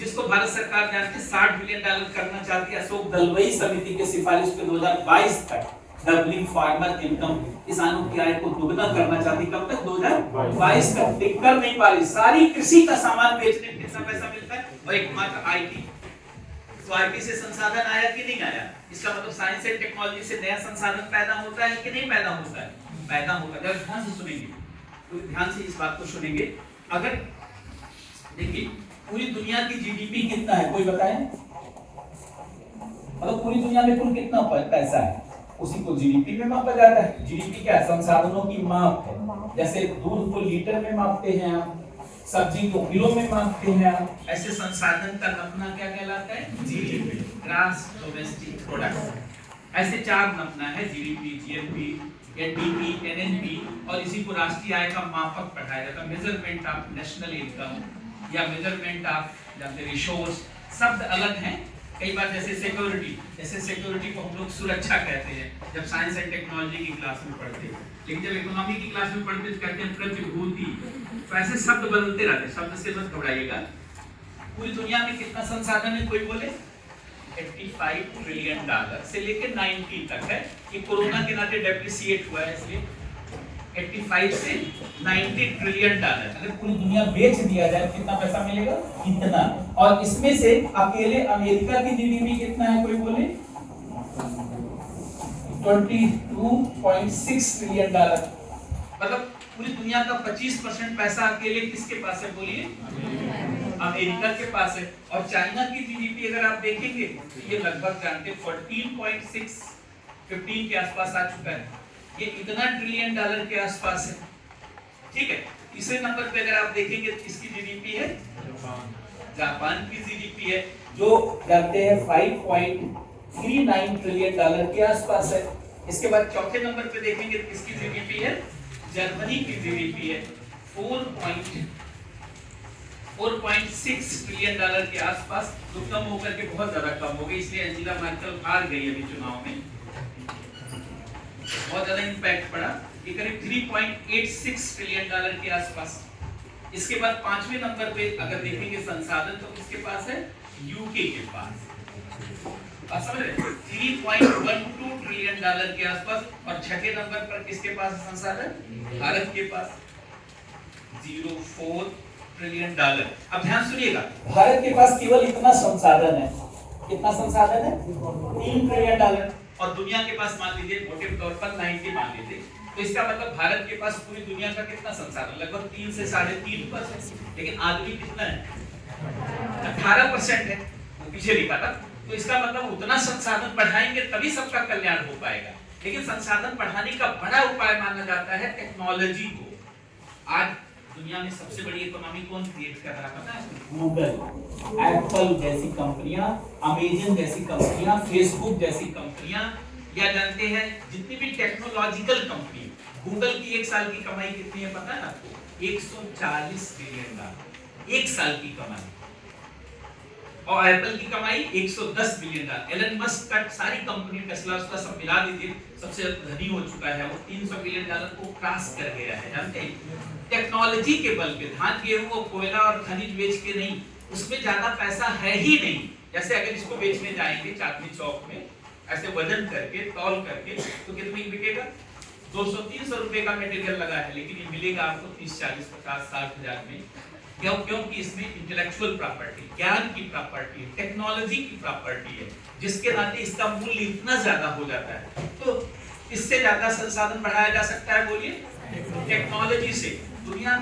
जिसको भारत सरकार जानती है $60 बिलियन करना चाहती है। अशोक दलवई समिति के सिफारिश पे 2022 तक डबलिंग फार्मर इनकम, किसानों की आय को दुगना करना चाहती। कब तक? 2022 तक। टिक कर नहीं पा रही। सारी कृषि का सामान बेचने में कितना पैसा मिलता है? और एकमात्र आईटी। तो आईटी से संसाधन आया कि नहीं आया? इसका मतलब साइंस एंड टेक्नोलॉजी से नया संसाधन पैदा होता है कि नहीं पैदा होता है? पैदा होता है। अगर ध्यान से सुनेंगे, तो ध्यान से इस बात को सुनेंगे। अगर देखिए पूरी दुनिया की जीडीपी कितना है, कोई बताए? मतलब पूरी दुनिया में कुल कितना पैसा है, उसी को जीडीपी में मापा जाता है। जीडीपी क्या है? संसाधनों की माप है। जैसे दूध को लीटर में मापते हैं आप, सब्जी को किलो में मापते हैं आप, ऐसे संसाधन का नमूना क्या कहलाता है? GDP, gross domestic product. ऐसे 4 नमूना है, जीडीपी, जीएनपी, एनडीपी, एनएनपी, और इसी को राष्ट्रीय आय का मापक पढ़ाया जाता है। मेजरमेंट ऑफ नेशनल इनकम या मेजरमेंट ऑफ रिसोर्स, शब्द अलग हैं। कई बार जैसे सिक्योरिटी को हम लोग सुरक्षा कहते हैं जब साइंस एंड टेक्नोलॉजी की क्लास में पढ़ते हैं, लेकिन जब इकोनॉमी की क्लास में पढ़ते हैं तो कहते हैं प्रतिभूति। तो ऐसे शब्द बदलते रहते हैं, शब्द से मत घबराइएगा। पूरी दुनिया में कितना संसाधन है, कोई बोले? $85 ट्रिलियन से लेकर 90 तक है। ये कोरोना के नाते डेप्रिसिएट हुआ है, इसलिए 85 से 90 ट्रिलियन डॉलर। अगर पूरी दुनिया बेच दिया जाए कितना पैसा मिलेगा? इतना। और इसमें से अकेले अमेरिका की जीडीपी कितना है, कोई बोले? $22.6 ट्रिलियन। मतलब पूरी दुनिया का 25% पैसा अकेले किसके पास है, बोलिए? अमेरिका के पास है। और चाइना की जीडीपी अगर आप देखेंगे तो ये लगभग जानते 14.6, 15 के आसपास आ चुका है। ये इतना $ट्रिलियन के आसपास है, ठीक है। तीसरे नंबर पे अगर आप देखेंगे इसकी जीडीपी है, जापान की जीडीपी है जो जानते हैं $5.39 ट्रिलियन के आसपास है। इसके बाद चौथे नंबर पे देखेंगे तो किसकी जीडीपी है? जर्मनी की जीडीपी है 4.6 ट्रिलियन के आसपास, जो कम होकर के बहुत ज्यादा कम हो गई। इसलिए एंजेला मर्केल हार गई अभी चुनाव में, बहुत ज्यादा इंपैक्ट पड़ा। ये करीब $3.86 ट्रिलियन के आसपास। इसके बाद पांचवें नंबर पे अगर देखेंगे संसाधन तो किसके पास है? यूके के पास। समझ रहे? $3.12 ट्रिलियन के आसपास। और छठे नंबर पर किसके पास है संसाधन? भारत के पास, $0.4 ट्रिलियन। अब ध्यान सुनिएगा, भारत के पास केवल इतना संसाधन है। कितना संसाधन है? $3 ट्रिलियन। और दुनिया के पास मान लीजिए मोटे तौर पर 90 मान लीजिए, तो इसका मतलब भारत के पास पूरी दुनिया का कितना संसाधन? लगभग 3 से 3.5%। लेकिन आदमी कितना है? 18% है, वो पीछे लिखा था। तो इसका मतलब उतना संसाधन बढ़ाएंगे तभी सबका कल्याण हो पाएगा। लेकिन संसाधन बढ़ाने का बड़ा उपाय माना जाता है टेक्नोलॉजी को। आज दुनिया में सबसे बड़ी इकोनॉमी कौन क्रिएट कर रहा है पता है? गूगल, एप्पल जैसी कंपनियां, अमेजन जैसी कंपनियां, फेसबुक जैसी कंपनियां, या जानते हैं जितनी भी टेक्नोलॉजिकल कंपनी। गूगल की 1 साल की कमाई कितनी है पता है आपको? $140 बिलियन, 1 साल की कमाई। और एप्पल की कमाई $110 बिलियन। एलन मस्क का सारी कंपनी, टेस्ला, उसका सब मिला दीजिए, सबसे धनी हो चुका है वो, $300 बिलियन को क्रॉस कर गया है। जानते हैं टेक्नोलॉजी के बल पे, धान गेहूं कोयला और खनिज बेच के नहीं, उसमें ज्यादा पैसा है ही नहीं। जैसे अगर इसको बेचने जाएंगे चांदनी चौक में, ऐसे वजन करके तौल करके, तो कितने बिकेगा? 200-300 रुपए का मटेरियल लगा है, लेकिन ये मिलेगा आपको 30, 40, 50, 60 हजार में। क्यों? क्योंकि इसमें इंटेलेक्चुअल प्रॉपर्टी, ज्ञान की प्रॉपर्टी, टेक्नोलॉजी की प्रॉपर्टी है, जिसके नाते इसका मूल्य इतना ज्यादा हो जाता है। तो इससे ज्यादा संसाधन बढ़ाया जा सकता है, बोलिए? टेक्नोलॉजी से। दुनिया में